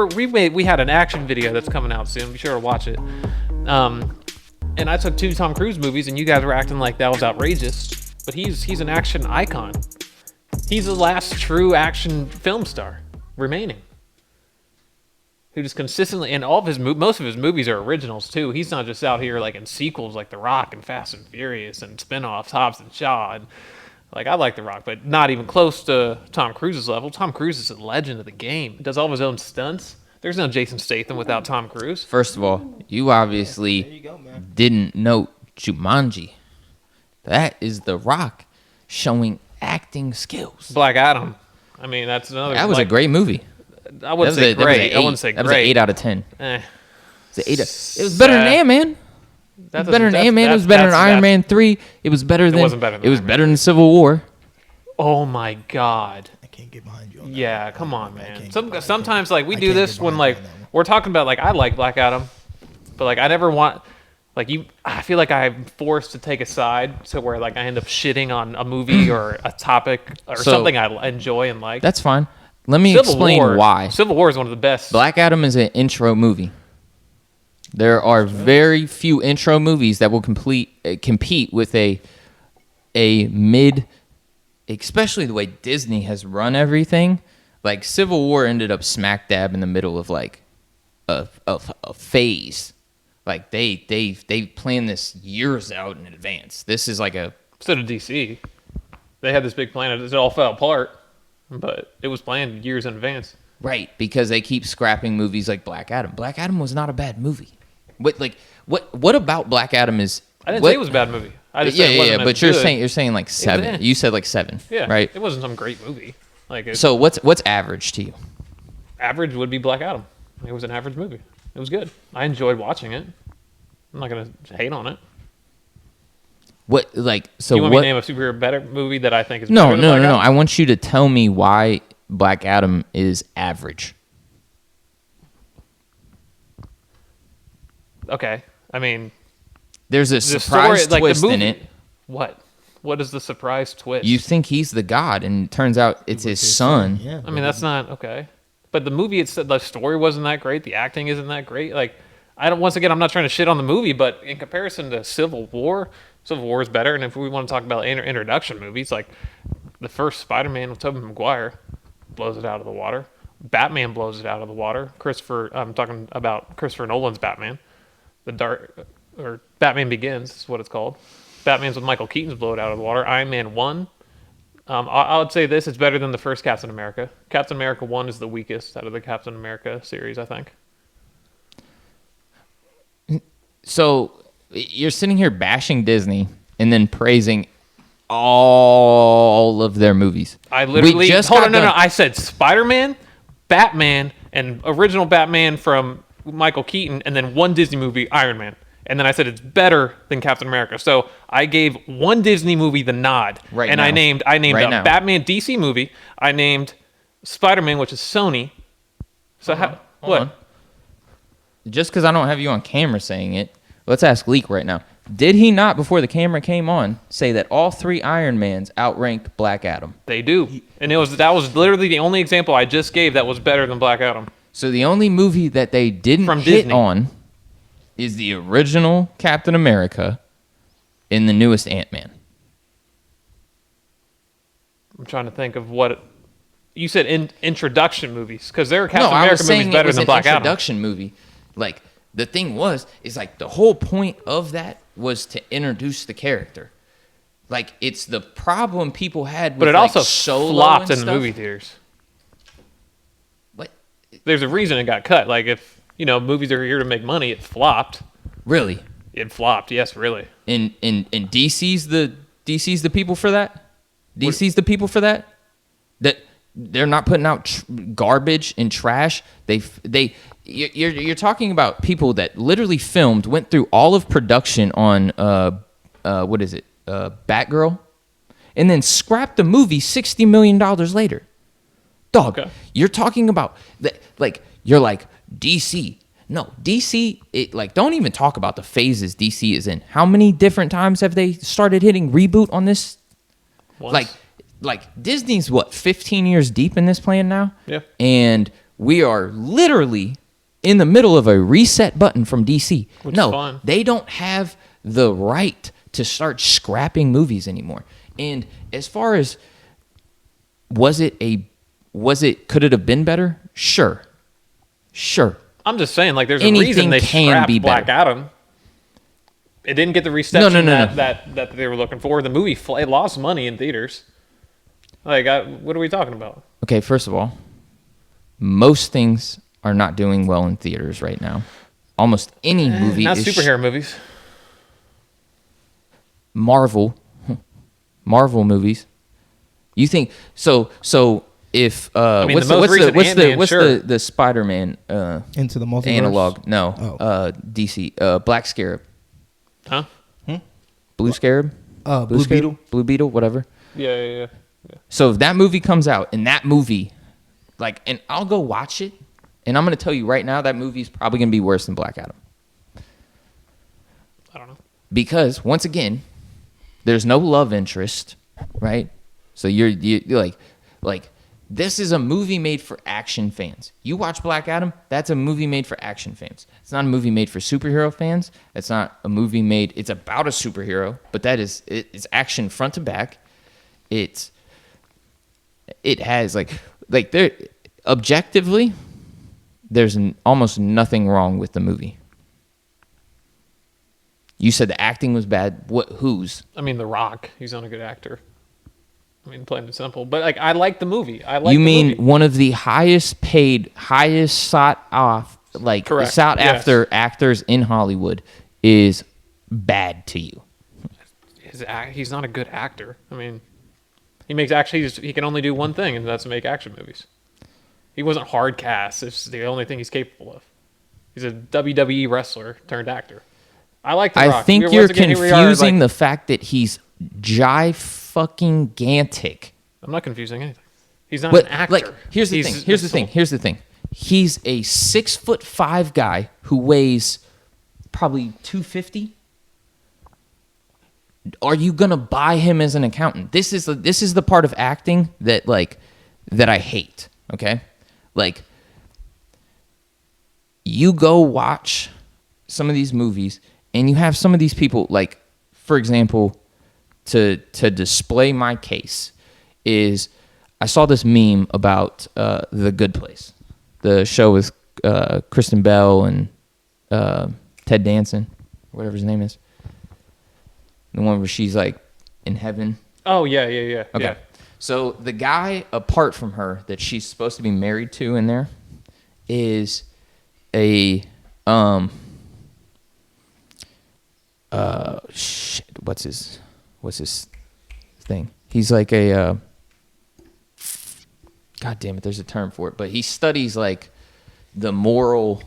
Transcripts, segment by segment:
we had an action video that's coming out soon. Be sure to watch it. And I took 2 Tom Cruise movies, and you guys were acting like that was outrageous. But he's an action icon. He's the last true action film star remaining, who just consistently, and most of his movies are originals too. He's not just out here like in sequels like The Rock and Fast and Furious and spin-offs, Hobbs and Shaw. And, like, I like The Rock, but not even close to Tom Cruise's level. Tom Cruise is a legend of the game. He does all of his own stunts. There's no Jason Statham without Tom Cruise. First of all, you obviously didn't note Jumanji. That is The Rock showing acting skills. Black Adam. I mean, that's another. That was a great movie. I wouldn't say great. I wouldn't say great. That was an 8 out of 10. Eh. It was better than Ant-Man. It was better than Ant-Man. It was better than Iron Man 3. It was better than. It wasn't better than. It was better than Civil War. Oh my God. I can't get behind you. Yeah, come on, man. Sometimes like we do this when like we're talking about like I like Black Adam, but like I never want like you. I feel like I'm forced to take a side to where like I end up shitting on a movie or a topic or something I enjoy and like. That's fine. Let me explain why. Civil War is one of the best. Black Adam is an intro movie. There are very few intro movies that will compete with a mid, especially the way Disney has run everything. Like Civil War ended up smack dab in the middle of like a phase. Like they planned this years out in advance. This is like a. So did DC. They had this big plan. It all fell apart, but it was planned years in advance. Right, because they keep scrapping movies like Black Adam. Black Adam was not a bad movie. What about Black Adam is? I didn't say it was a bad movie. I just said it wasn't but you're saying like 7. You said like 7. Yeah, right. It wasn't some great movie. Like so, what's average to you? Average would be Black Adam. It was an average movie. It was good. I enjoyed watching it. I'm not gonna hate on it. What like so? You want me to name a superhero better movie that I think is no. better than Black Adam? I want you to tell me why Black Adam is average. Okay, I mean, there's a surprise twist in it. What? What is the surprise twist? You think he's the god, and it turns out it's his son. Yeah. I mean, that's not okay. But the movie, the story wasn't that great. The acting isn't that great. Like, once again, I'm not trying to shit on the movie, but in comparison to Civil War is better. And if we want to talk about introduction movies, like the first Spider-Man with Tobey Maguire blows it out of the water. Batman blows it out of the water. I'm talking about Christopher Nolan's Batman. Batman Begins is what it's called. Batman's with Michael Keaton's blow it out of the water. Iron Man 1. I would say this, it's better than the first Captain America. Captain America 1 is the weakest out of the Captain America series, I think. So you're sitting here bashing Disney and then praising all of their movies. I literally I said Spider-Man, Batman, and original Batman from Michael Keaton, and then one Disney movie, Iron Man. And then I said it's better than Captain America. So I gave one Disney movie the nod. I named a Batman DC movie. I named Spider-Man, which is Sony. So what? On. Just because I don't have you on camera saying it, let's ask Leak right now. Did he not, before the camera came on, say that all 3 Iron Mans outranked Black Adam? They do. And that was literally the only example I just gave that was better than Black Adam. So the only movie that they didn't hit on is the original Captain America and the newest Ant-Man. I'm trying to think of what you said introduction movies, because there are Captain America movies better than Black Adam. Introduction movie. Like the thing is like the whole point of that was to introduce the character. Like it's the problem people had with, but it also Solo flopped and in stuff. Movie theaters. What? There's a reason it got cut. Like if movies are here to make money, it flopped. Really? It flopped. Yes, really. And DC's the people for that. DC's the people for that. That they're not putting out garbage and trash. You're talking about people that literally went through all of production on what is it? Batgirl, and then scrapped the movie $60 million later. Dog, okay. You're talking about that, like you're like DC. No, DC. Don't even talk about the phases DC is in. How many different times have they started hitting reboot on this? Once. Like Disney's 15 years deep in this plan now? Yeah. And we are literally in the middle of a reset button from DC. Which is fun. They don't have the right to start scrapping movies anymore. And as far as could it have been better? Sure. I'm just saying, like, there's a Anything reason they can scrapped be Black better. Adam. It didn't get the reception No. that they were looking for. The movie it lost money in theaters. Like, what are we talking about? Okay, first of all, most things are not doing well in theaters right now. Almost any movie Not is superhero movies. Marvel movies. You think so? If I mean, what's the most recent Ant-Man, what's sure. the Spider-Man Into the Multiverse analog? No, DC Black Scarab, Huh? Blue Scarab, Blue Scarab? Beetle. Blue Beetle, whatever. Yeah. So if that movie comes out and that movie, like, and I'll go watch it, and I'm gonna tell you right now that movie's probably gonna be worse than Black Adam. I don't know. Because once again, there's no love interest, right? So you're like this is a movie made for action fans. You watch Black Adam, that's a movie made for action fans. It's not a movie made for superhero fans. It's not a movie made. It's about a superhero, but it's action front to back. It has like there objectively, there's almost nothing wrong with the movie. You said the acting was bad. Whose? I mean, The Rock. He's not a good actor. I mean, plain and simple. But like, I like the movie. You mean one of the highest paid, highest sought after actors in Hollywood is bad to you? He's not a good actor. I mean, he can only do one thing, and that's make action movies. He wasn't hard cast. It's the only thing he's capable of. He's a WWE wrestler turned actor. I like The Rock. I think you're confusing the fact that he's fucking-gantic. I'm not confusing anything. He's not an actor. Like, here's the thing. He's a 6'5" guy who weighs probably 250. Are you gonna buy him as an accountant? This is the part of acting that I hate. Okay, like, you go watch some of these movies and you have some of these people, like, for example, to display my case is I saw this meme about The Good Place, the show with Kristen Bell and Ted Danson, whatever his name is, the one where she's like in heaven. Oh yeah. Okay. Yeah. So the guy apart from her that she's supposed to be married to in there is a what's his thing? He's like a God damn it, there's a term for it, but he studies like the morality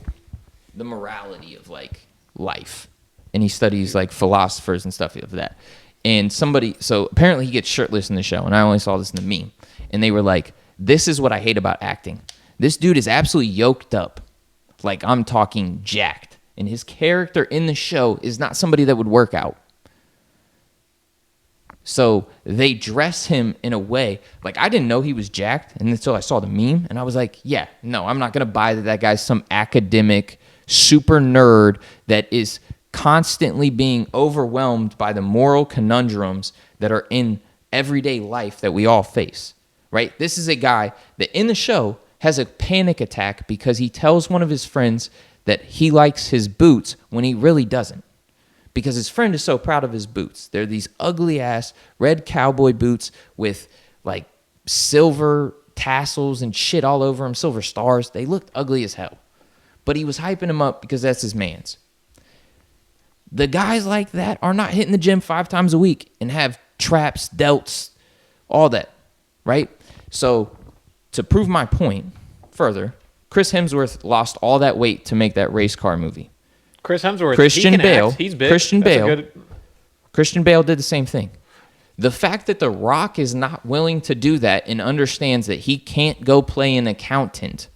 of like life. And he studies like philosophers and stuff of that. And so apparently he gets shirtless in the show, and I only saw this in the meme. And they were like, this is what I hate about acting. This dude is absolutely yoked up. Like, I'm talking jacked. And his character in the show is not somebody that would work out. So they dress him in a way, like, I didn't know he was jacked until I saw the meme. And I was like, yeah, no, I'm not going to buy that guy's some academic super nerd that is constantly being overwhelmed by the moral conundrums that are in everyday life that we all face, right? This is a guy that in the show has a panic attack because he tells one of his friends that he likes his boots when he really doesn't, because his friend is so proud of his boots. They're these ugly ass red cowboy boots with like silver tassels and shit all over them, silver stars. They looked ugly as hell, but he was hyping them up because that's his man's. The guys like that are not hitting the gym 5 times a week and have traps, delts, all that, right? So to prove my point further, Chris Hemsworth lost all that weight to make that race car movie. Christian Bale, He's big. Christian Bale did the same thing. The fact that The Rock is not willing to do that and understands that he can't go play an accountant,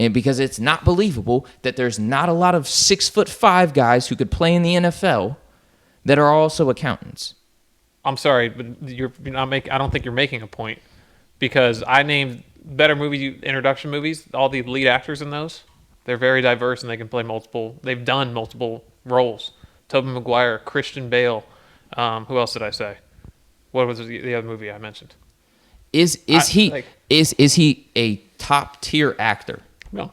and because it's not believable that there's not a lot of 6'5" guys who could play in the NFL that are also accountants. I'm sorry, but you're not making. I don't think you're making a point, because I named better movie introduction movies. All the lead actors in those, they're very diverse and they can play multiple. They've done multiple roles. Tobey Maguire, Christian Bale. Who else did I say? What was the other movie I mentioned? Is he a top tier actor? No.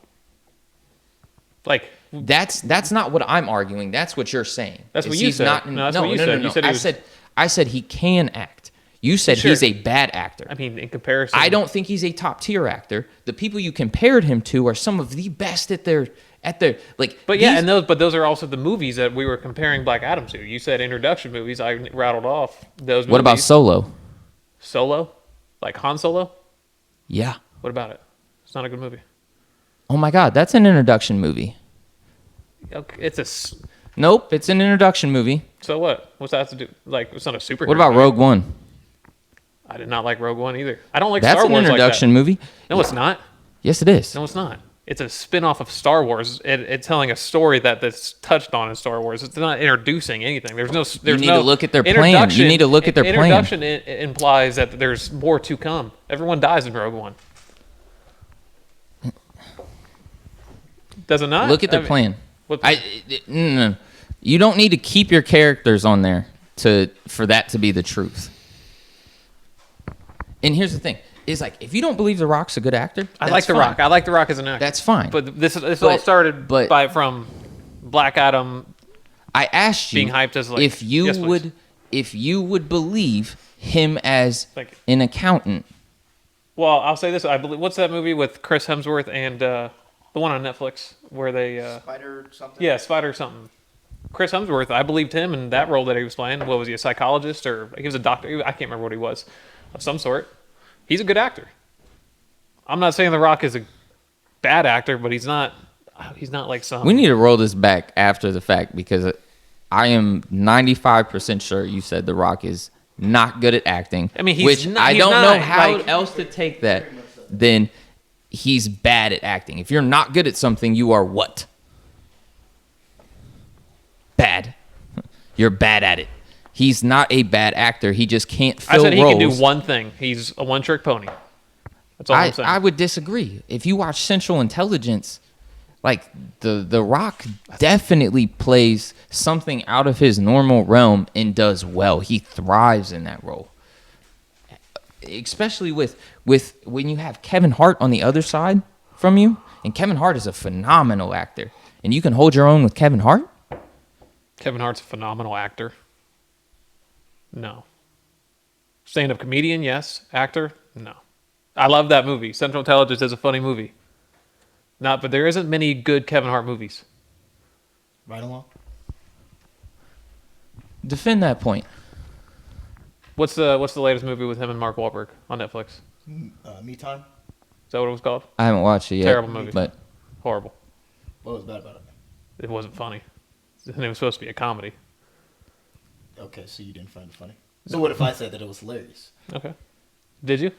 Like that's not what I'm arguing. That's what you're saying. That's what you said. That's what you said. No. You said I said he can act. You said he's a bad actor. I mean, in comparison, I don't think he's a top tier actor. The people you compared him to are some of the best at their like. But yeah, and those are also the movies that we were comparing Black Adam to. You said introduction movies. I rattled off those. What about Solo? Solo, like Han Solo. Yeah. What about it? It's not a good movie. Oh my God, that's an introduction movie. Okay, Nope, it's an introduction movie. So what? What's that have to do? Like, it's not a superhero. What about Rogue One? I did not like Rogue One either. I don't like That's Star Wars an introduction like that. movie. No, it's not. Yes, it is. No, it's not. It's a spin-off of Star Wars. It's telling a story that's touched on in Star Wars. It's not introducing anything. There's no. You need to look at their plan. You need to look at their plan. Introduction implies that there's more to come. Everyone dies in Rogue One. Does it not? Look at their plan. What No. You don't need to keep your characters on there for that to be the truth. And here's the thing: is like if you don't believe The Rock's a good actor, I like The Rock. I like The Rock as an actor. That's fine. But this all started from Black Adam. I asked you being hyped as like if you would believe him as an accountant. Well, I'll say this: I believe. What's that movie with Chris Hemsworth and the one on Netflix where they Spider something? Yeah, Spider something. Chris Hemsworth, I believed him in that role that he was playing. What was he, a psychologist or he was a doctor? I can't remember what he was, of some sort. He's a good actor. I'm not saying The Rock is a bad actor, but he's not like some. We need to roll this back after the fact because I am 95% sure you said The Rock is not good at acting. I mean, I don't know how else to take that. Then he's bad at acting. If you're not good at something, you are what? Bad. You're bad at it. He's not a bad actor. He just can't fill roles. I said he can do one thing. He's a one-trick pony. That's all I'm saying. I would disagree. If you watch Central Intelligence, like the Rock definitely plays something out of his normal realm and does well. He thrives in that role. Especially with when you have Kevin Hart on the other side from you, and Kevin Hart is a phenomenal actor, and you can hold your own with Kevin Hart. Kevin Hart's a phenomenal actor. No. Stand-up comedian, yes. Actor, no. I love that movie. Central Intelligence is a funny movie. But there isn't many good Kevin Hart movies. Right along. Defend that point. What's the latest movie with him and Mark Wahlberg on Netflix? Me Time. Is that what it was called? I haven't watched it yet. Terrible movie. But horrible. What was bad about it? It wasn't funny. And it was supposed to be a comedy. Okay, so you didn't find it funny. So what if I said that it was hilarious? Okay. Did you?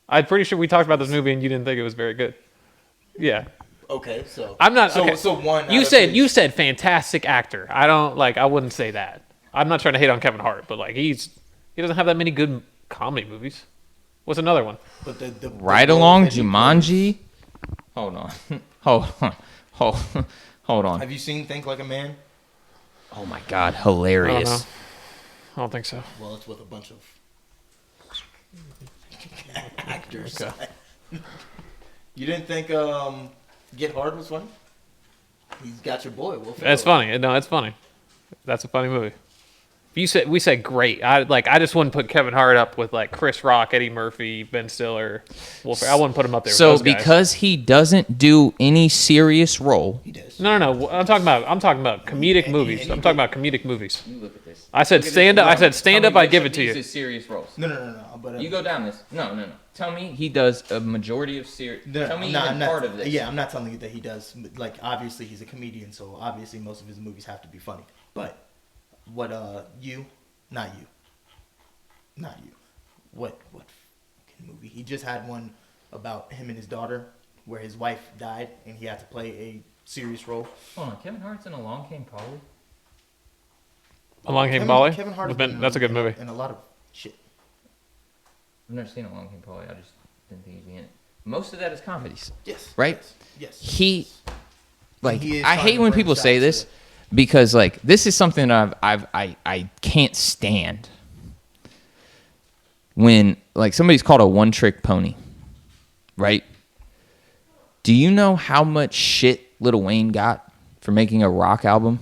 I'm pretty sure we talked about this movie and you didn't think it was very good. Yeah. Okay, so I'm not. So, okay. so one. You said fantastic actor. I wouldn't say that. I'm not trying to hate on Kevin Hart, but like he doesn't have that many good comedy movies. What's another one? But the Right Along, Jumanji. Hold on. Hold on. Have you seen Think Like a Man? Oh my God, hilarious. I don't think so. Well, it's with a bunch of actors. Okay. You didn't think Get Hard was funny? He's got your boy. It's funny. No, it's funny. That's a funny movie. We said great. I just wouldn't put Kevin Hart up with like Chris Rock, Eddie Murphy, Ben Stiller, Wolf. I wouldn't put him up there. So with those guys. because he doesn't do any serious role, he does. No. I'm talking about comedic movies. I'm talking about comedic movies. You look at this. I said stand up. I said stand up. I give it to you. Serious roles. No. But you go down this. No. Tell me he does a majority of serious. Tell me even part of this. Yeah, I'm not telling you that he does. Like obviously he's a comedian, so obviously most of his movies have to be funny. But what not you. What fucking movie? He just had one about him and his daughter where his wife died and he had to play a serious role. Hold on, Kevin Hart's in Along Came Polly. Along Came Polly. Kevin Hart. That's a good movie. And a lot of shit. I've never seen Along Came Polly. I just didn't think he'd be in it. Most of that is comedies. Yes. Right? Yes. I hate when people say this because like this is something that I can't stand. When like somebody's called a one-trick pony, right? Do you know how much shit Lil Wayne got for making a rock album?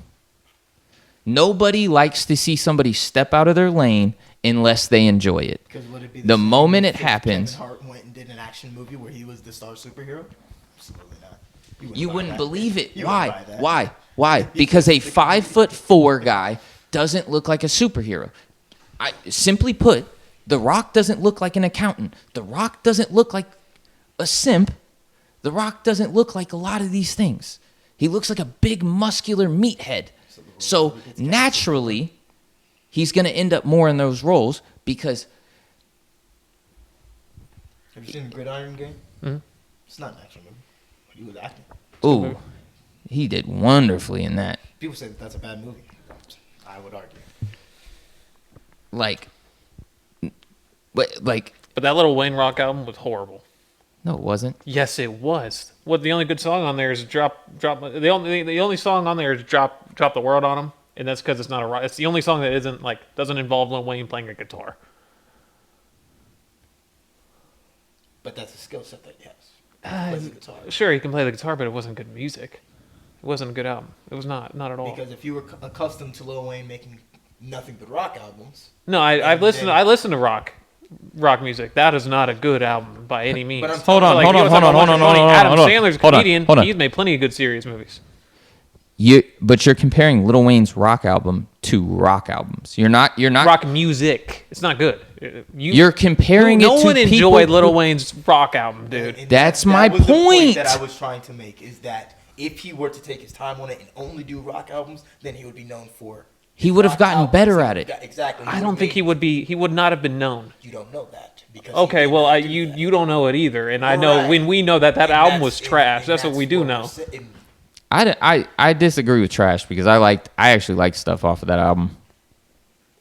Nobody likes to see somebody step out of their lane unless they enjoy it. Would it be The same moment it if happens, Kevin Hart went and did an action movie where he was the star superhero? Absolutely not. you wouldn't believe it. You wouldn't buy that. Why? Because a 5'4" guy doesn't look like a superhero. Simply put, The Rock doesn't look like an accountant. The Rock doesn't look like a simp. The Rock doesn't look like a lot of these things. He looks like a big muscular meathead. So naturally, he's going to end up more in those roles because. Have you seen the Gridiron Game? Mm-hmm. It's not an action movie. He was acting. Ooh, he did wonderfully in that. People say that's a bad movie. I would argue. But that Lil Wayne rock album was horrible. no, it wasn't. Yes, it was. What the only good song on there is drop. The only song on there is drop the world on him, and that's because it's not a rock. It's the only song that isn't like doesn't involve Lil Wayne playing a guitar. But that's a skill set that he has. Plays the guitar. Sure, he can play the guitar, but it wasn't good music. It wasn't a good album. It was not at all. Because if you were accustomed to Lil Wayne making nothing but rock albums. No, I listen to rock music. That is not a good album by any means. But Hold on. Adam Sandler's a comedian. Hold on. He's made plenty of good serious movies. But you're comparing Lil Wayne's rock album to rock albums. You're not Rock music. It's not good. You're comparing no it to one people enjoyed Lil Wayne's rock album, dude. And That's that my was the point. that I was trying to make is that if he were to take his time on it and only do rock albums, then he would be known for. He would have rock gotten albums. better at it. Exactly. I don't think he would be. He would not have been known. You don't know that because. Okay, well, you don't know it either, and I know when we know that album was trash. That's what we do know. I disagree with trash because I actually liked stuff off of that album.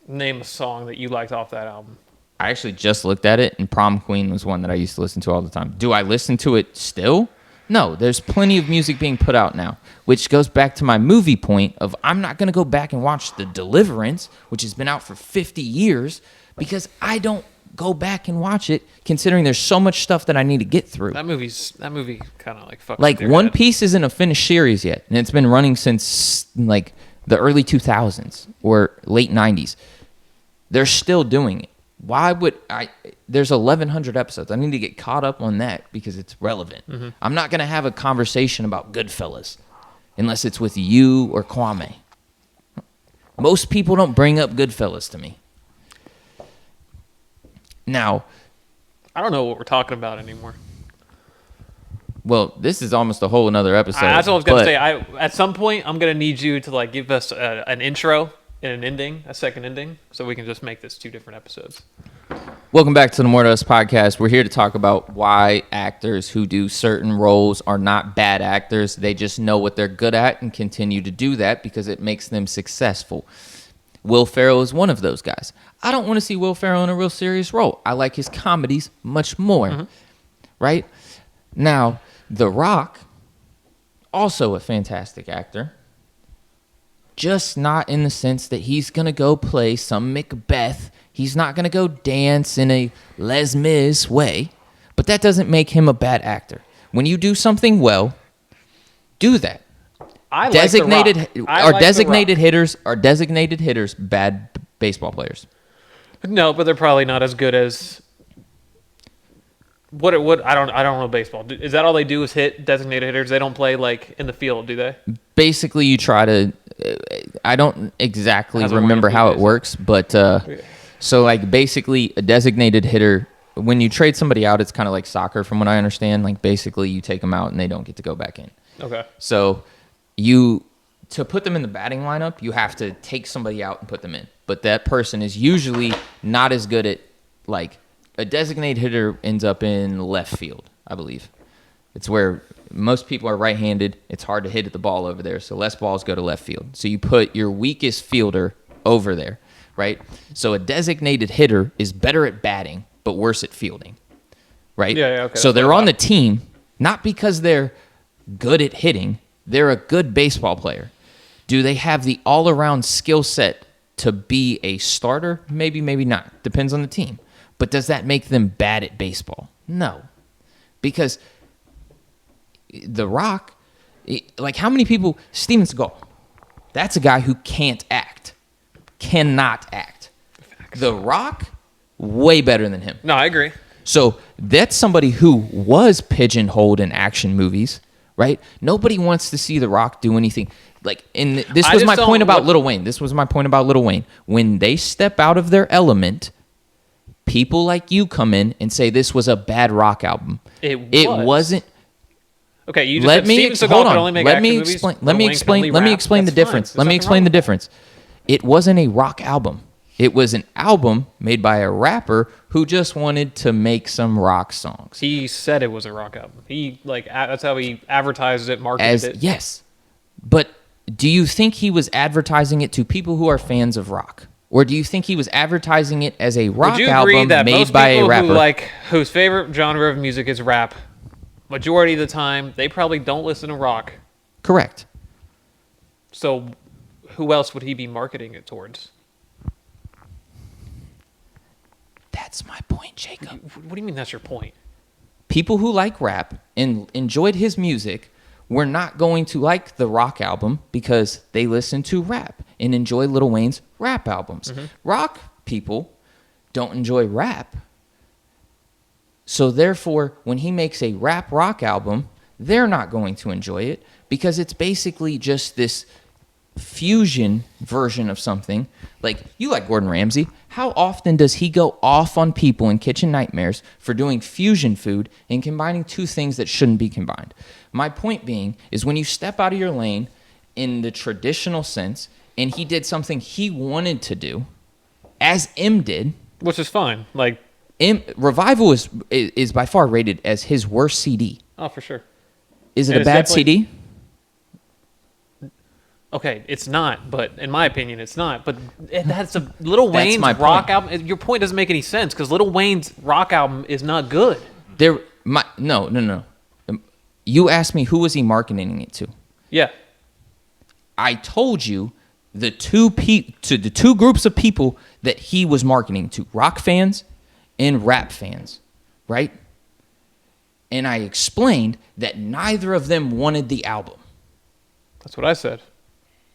Name a song that you liked off that album. I actually just looked at it, and Prom Queen was one that I used to listen to all the time. Do I listen to it still? No, there's plenty of music being put out now, which goes back to my movie point of I'm not going to go back and watch The Deliverance, which has been out for 50 years, because I don't go back and watch it, considering there's so much stuff that I need to get through. That movie kind of like fucks. Like, with your One head. Piece isn't a finished series yet, and it's been running since, like, the early 2000s or late 90s. They're still doing it. Why would I? There's 1,100 episodes. I need to get caught up on that because it's relevant. Mm-hmm. I'm not going to have a conversation about Goodfellas unless it's with you or Kwame. Most people don't bring up Goodfellas to me. Now, I don't know what we're talking about anymore. well, this is almost a whole another episode. That's what I was gonna say. At some point, I'm gonna need you to like give us an intro and an ending, a second ending, so we can just make this 2 different episodes. Welcome back to the More to Us podcast. We're here to talk about why actors who do certain roles are not bad actors. They just know what they're good at and continue to do that because it makes them successful. Will Ferrell is one of those guys. I don't want to see Will Ferrell in a real serious role. I like his comedies much more, right? Now, The Rock, also a fantastic actor, just not in the sense that he's going to go play some Macbeth. He's not going to go dance in a Les Mis way, but that doesn't make him a bad actor. When you do something well, do that. I Designated like The Rock. I like designated hitters bad baseball players. No, but they're probably not as good as what I don't know baseball. Is that all they do is hit designated hitters? They don't play like in the field, do they? Basically, you try to. I don't exactly remember how it works, but so like basically a designated hitter. When you trade somebody out, it's kind of like soccer, from what I understand. Like basically, you take them out and they don't get to go back in. Okay. So to put them in the batting lineup, you have to take somebody out and put them in. But that person is usually not as good at, like, a designated hitter ends up in left field, I believe. It's where most people are right-handed. It's hard to hit the ball over there, so less balls go to left field. So you put your weakest fielder over there, right? So a designated hitter is better at batting, but worse at fielding. right? Yeah, okay, So that's what they're I on the thought. team not because they're good at hitting. They're a good baseball player. Do they have the all-around skill set to be a starter? Maybe, maybe not. Depends on the team. But does that make them bad at baseball? No. Because The Rock, like how many people, Steven Seagal, that's a guy who can't act. Cannot act. The Rock, way better than him. No, I agree. So that's somebody who was pigeonholed in action movies, right? Nobody wants to see The Rock do anything. Like, this I was just my don't point about look- Lil Wayne. This was my point about Lil Wayne. When they step out of their element, people like you come in and say this was a bad rock album. It wasn't. Okay, you just Let said me Steven Seagal hold could on. only make Let action me movies, explain. Lil Let me Wayne can explain. only Let me rap. explain the That's fine. difference. There's Let me nothing explain wrong the with that. difference. It wasn't a rock album. It was an album made by a rapper who just wanted to make some rock songs. He said it was a rock album. He that's how he advertised it, marketed it. Yes, but do you think he was advertising it to people who are fans of rock, or do you think he was advertising it as a rock Would you agree album that made most by a people rapper? whose favorite genre of music is rap, majority of the time they probably don't listen to rock. Correct. So, who else would he be marketing it towards? That's my point, Jacob. What do you mean that's your point? People who like rap and enjoyed his music were not going to like the rock album because they listen to rap and enjoy Lil Wayne's rap albums. Rock people don't enjoy rap. So therefore, when he makes a rap rock album, they're not going to enjoy it because it's basically just this fusion version of something. Like, you like Gordon Ramsay. How often does he go off on people in Kitchen Nightmares for doing fusion food and combining two things that shouldn't be combined? My point being is when you step out of your lane in the traditional sense, and he did something he wanted to do, as M did. Which is fine. Like, Revival is by far rated as his worst CD. oh, for sure. Is it And a it's bad definitely- CD? Okay, it's not, but in my opinion, it's not. But that's a Lil Wayne's my rock point. album. Your point doesn't make any sense because Lil Wayne's rock album is not good. No. You asked me who was he marketing it to. Yeah, I told you the two groups of people that he was marketing to: rock fans and rap fans, right? And I explained that neither of them wanted the album. that's what I said.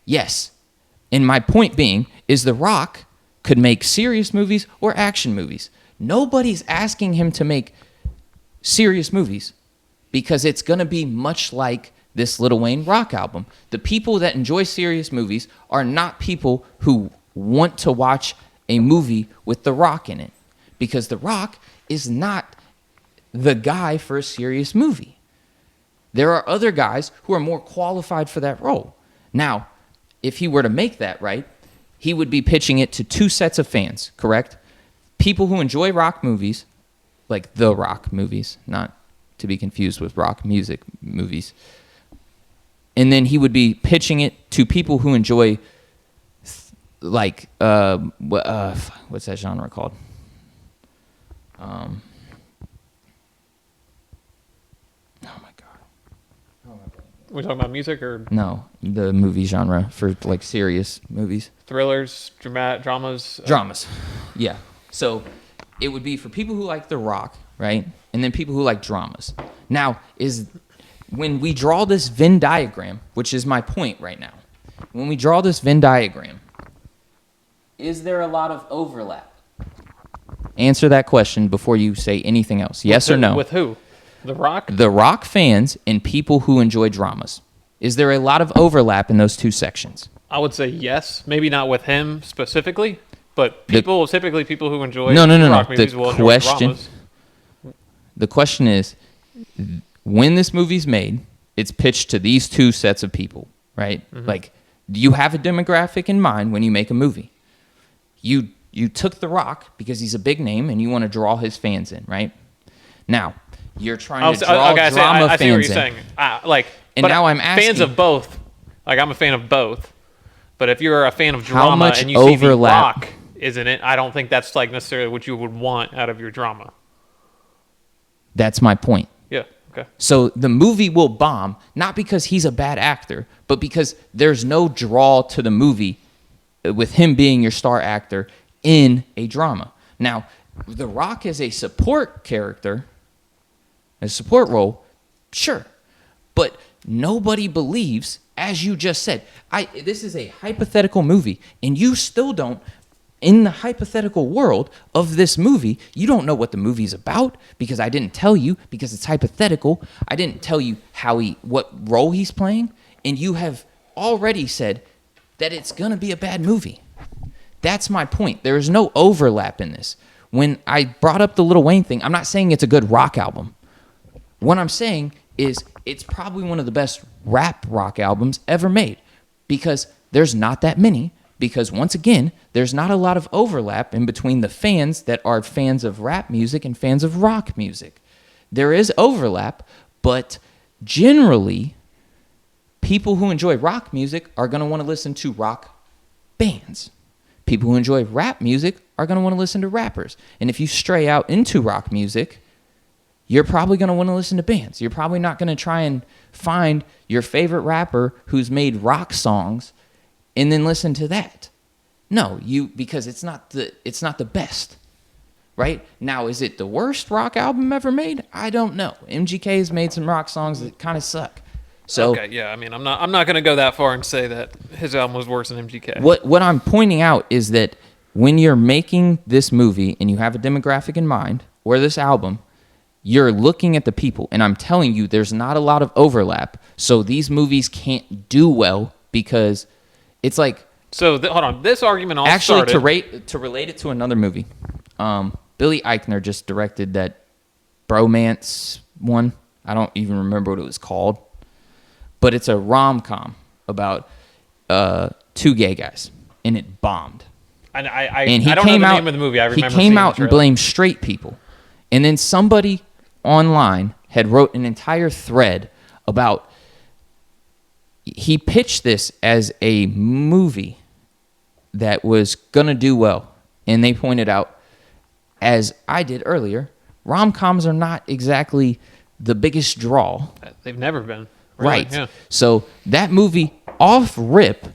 Yes. And my point being is The Rock could make serious movies or action movies. Nobody's asking him to make serious movies because it's going to be much like this Lil Wayne rock album. The people that enjoy serious movies are not people who want to watch a movie with The Rock in it because The Rock is not the guy for a serious movie. There are other guys who are more qualified for that role. Now, if he were to make that, right, he would be pitching it to two sets of fans, correct? People who enjoy rock movies, like the rock movies, not to be confused with rock music movies. And then he would be pitching it to people who enjoy, like, what's that genre called? We're talking about music or No, the movie genre for, like, serious movies. thrillers, dramas. Dramas. Yeah. So it would be for people who like The Rock, right? And then people who like dramas. Now, when we draw this Venn diagram, which is my point right now, when we draw this Venn diagram, is there a lot of overlap? Answer that question before you say anything else. Yes or no? With who? The Rock? The Rock fans and people who enjoy dramas. Is there a lot of overlap in those two sections? I would say yes. Maybe not with him specifically, but typically people who enjoy No. rock movies will enjoy dramas. The question is, when this movie's made, it's pitched to these two sets of people, right? Mm-hmm. Like, do you have a demographic in mind when you make a movie? You took The Rock because he's a big name and you want to draw his fans in, right? Now, you're trying to draw I see drama what fans you're in. saying. And now I'm asking- fans of both. Like, I'm a fan of both. But if you're a fan of How drama much and you see The overlap- Rock, isn't it? I don't think that's like necessarily what you would want out of your drama. That's my point. Yeah. Okay. So the movie will bomb, not because he's a bad actor, but because there's no draw to the movie with him being your star actor in a drama. Now, The Rock is a support character, a support role, sure. But nobody believes, as you just said, this is a hypothetical movie, and you still don't, in the hypothetical world of this movie, you don't know what the movie's about because I didn't tell you, because it's hypothetical. I didn't tell you what role he's playing, and you have already said that it's going to be a bad movie. That's my point. There is no overlap in this. When I brought up the Lil Wayne thing, I'm not saying it's a good rock album. What I'm saying is it's probably one of the best rap rock albums ever made because there's not that many. Because once again, there's not a lot of overlap in between the fans that are fans of rap music and fans of rock music. There is overlap, but generally, people who enjoy rock music are going to want to listen to rock bands. People who enjoy rap music are going to want to listen to rappers. And if you stray out into rock music, you're probably going to want to listen to bands. You're probably not going to try and find your favorite rapper who's made rock songs and then listen to that. No, because it's not the best. Right? Now, is it the worst rock album ever made? I don't know. MGK's made some rock songs that kind of suck. So okay, yeah, I mean, I'm not going to go that far and say that his album was worse than MGK. What I'm pointing out is that when you're making this movie and you have a demographic in mind or this album, you're looking at the people, and I'm telling you, there's not a lot of overlap. So these movies can't do well because it's like. So hold on, this argument all actually started. to relate it to another movie. Billy Eichner just directed that bromance one. I don't even remember what it was called, but it's a rom-com about two gay guys, and it bombed. And he I don't know the name of the movie. I remember he came out and blamed straight people, and then somebody online had wrote an entire thread about. He pitched this as a movie that was gonna do well, and they pointed out, as I did earlier, rom-coms are not exactly the biggest draw. They've never been. Really. Right. Yeah. So that movie, off rip,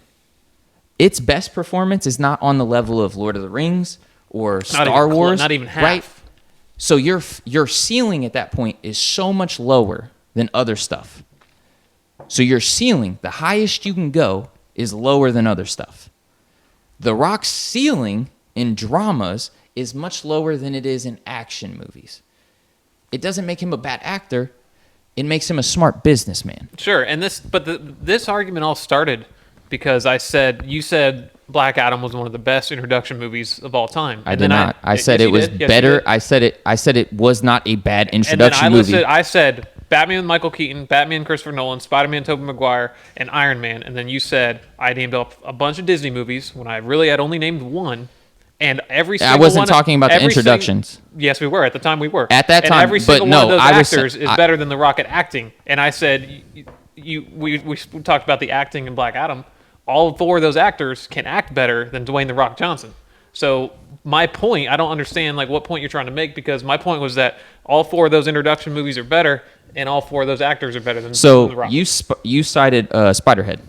its best performance is not on the level of Lord of the Rings or Star Wars. Not even half. Right? So your ceiling at that point is so much lower than other stuff. So your ceiling, the highest you can go, is lower than other stuff. The Rock's ceiling in dramas is much lower than it is in action movies. It doesn't make him a bad actor. It makes him a smart businessman. Sure, and this argument all started because you said Black Adam was one of the best introduction movies of all time. I did not. I said it was better. I said it was not a bad introduction movie. I said Batman with Michael Keaton, Batman Christopher Nolan, Spider-Man Tobey Maguire, and Iron Man. And then you said I named up a bunch of Disney movies when I really had only named one. And every single I wasn't talking about the introductions. Yes, we were. At the time, we were. At that time, and every single but no, one of those I actors is better than The Rock at acting. And I said, we talked about the acting in Black Adam. All four of those actors can act better than Dwayne The Rock Johnson. So my point, I don't understand what point you're trying to make, because my point was that all four of those introduction movies are better, and all four of those actors are better than The Rock. You cited Spiderhead,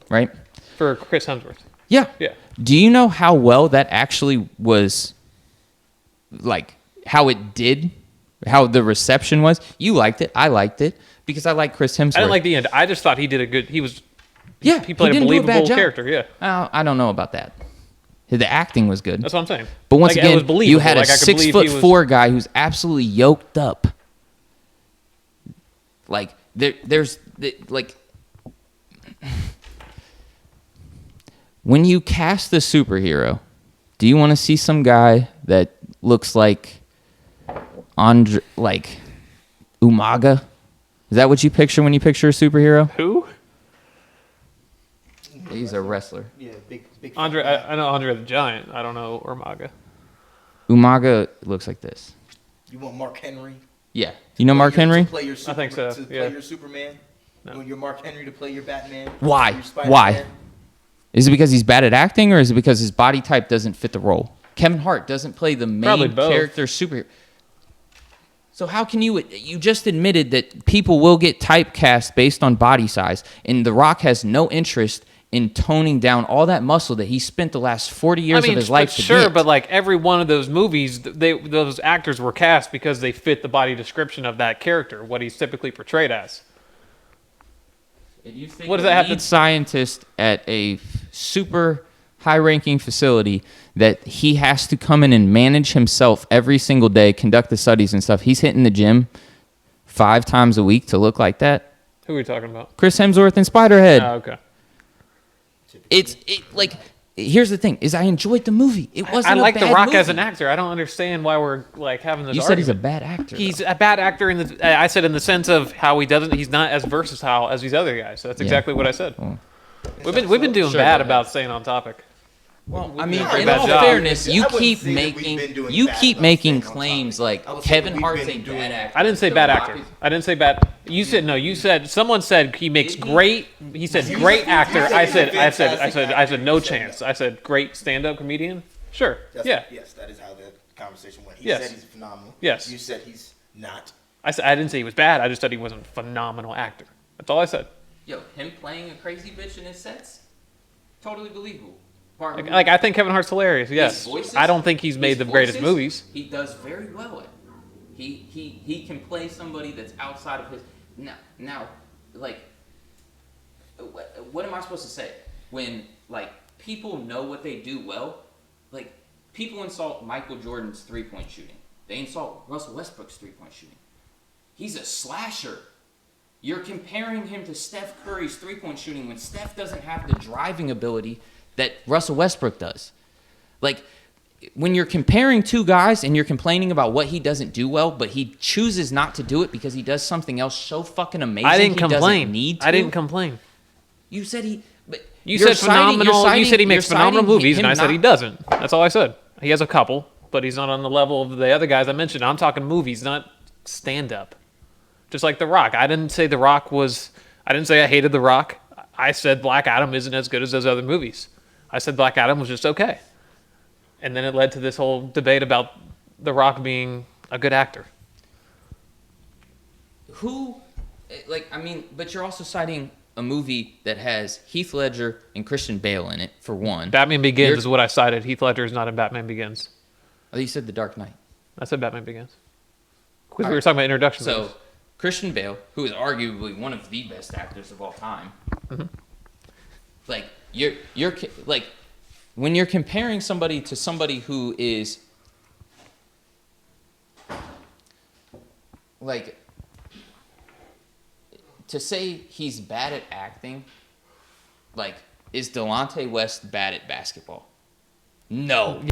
right? For Chris Hemsworth. Yeah. Yeah. Do you know how well that actually was, how it did, how the reception was? You liked it. I liked it because I like Chris Hemsworth. I didn't like the end. I just thought he did a good. He played a didn't believable do a bad job. character. Yeah. I don't know about that. The acting was good. That's what I'm saying. But once it again, was believable. you had a I could believe he was- 6'4" guy who's absolutely yoked up. When you cast the superhero, do you want to see some guy that looks like Umaga? Is that what you picture when you picture a superhero? Who? He's a wrestler. Yeah, big. Andre. I know Andre the Giant. I don't know Umaga. Umaga looks like this. You want Mark Henry? Yeah. You know Mark Henry? I think so. To play your Superman? No. You want your Mark Henry to play your Batman? Why? Your Spider-Man? Why? Is it because he's bad at acting, or is it because his body type doesn't fit the role? Kevin Hart doesn't play the main character superhero. So how can you just admitted that people will get typecast based on body size, and The Rock has no interest in toning down all that muscle that he spent the last 40 years of his life to sure, get. but like every one of those movies, those actors were cast because they fit the body description of that character, what he's typically portrayed as. You think What does that have to? Scientist at a super high-ranking facility that he has to come in and manage himself every single day, conduct the studies and stuff. He's hitting the gym 5 times a week to look like that. Who are we talking about? Chris Hemsworth and Spiderhead. Oh, okay. Here's the thing: is I enjoyed the movie. It wasn't. I like The Rock as an movie. actor. I don't understand why we're like having this. You said he's a bad actor. He's a bad actor in the. I said in the sense of how he doesn't. He's not as versatile as these other guys. So that's exactly what I said. Well, We've been doing bad about staying on topic. Well, I mean, Pretty in bad all job. fairness, you I wouldn't keep say that we've making been doing you bad keep about making staying on claims topic. like I would say Kevin we've Hart's a been bad doing- actor. I didn't say The bad Rock actor. is- I didn't say bad. You said no. You said someone said he makes Did he? great. He said great actor. said I he's a said fantastic no actor. chance. I said great stand-up comedian. Sure. Yeah. Yes, that is how the conversation went. He Yes. said he's phenomenal. Yes. You said he's not. I didn't say he was bad. I just said he wasn't a phenomenal actor. That's all I said. Yo, him playing a crazy bitch in his sets, totally believable. Like I think Kevin Hart's hilarious. His Yes. voices- I don't think he's made the his greatest voices, movies. He does very well at. He can play somebody that's outside of his now like what am I supposed to say when like people know what they do well? Like people insult Michael Jordan's 3-point shooting. They insult Russell Westbrook's 3-point shooting. He's a slasher. You're comparing him to Steph Curry's 3-point shooting when Steph doesn't have the driving ability that Russell Westbrook does. Like, when you're comparing two guys and you're complaining about what he doesn't do well, but he chooses not to do it because he does something else so fucking amazing. I didn't he doesn't complain. need to. I didn't complain. You said he. But You you're said citing- phenomenal. you're You said he makes citing phenomenal movies, him and I said not- he doesn't. That's all I said. He has a couple, but he's not on the level of the other guys I mentioned. I'm talking movies, not stand-up. Just like The Rock. I didn't say The Rock was. I didn't say I hated The Rock. I said Black Adam isn't as good as those other movies. I said Black Adam was just okay. And then it led to this whole debate about The Rock being a good actor. But you're also citing a movie that has Heath Ledger and Christian Bale in it, for one. Batman Begins is what I cited. Heath Ledger is not in Batman Begins. Oh, you said The Dark Knight. I said Batman Begins. Because we were talking about introduction So, movies. Christian Bale, who is arguably one of the best actors of all time, like you're like when you're comparing somebody to somebody who is like to say he's bad at acting, like is Delonte West bad at basketball? No.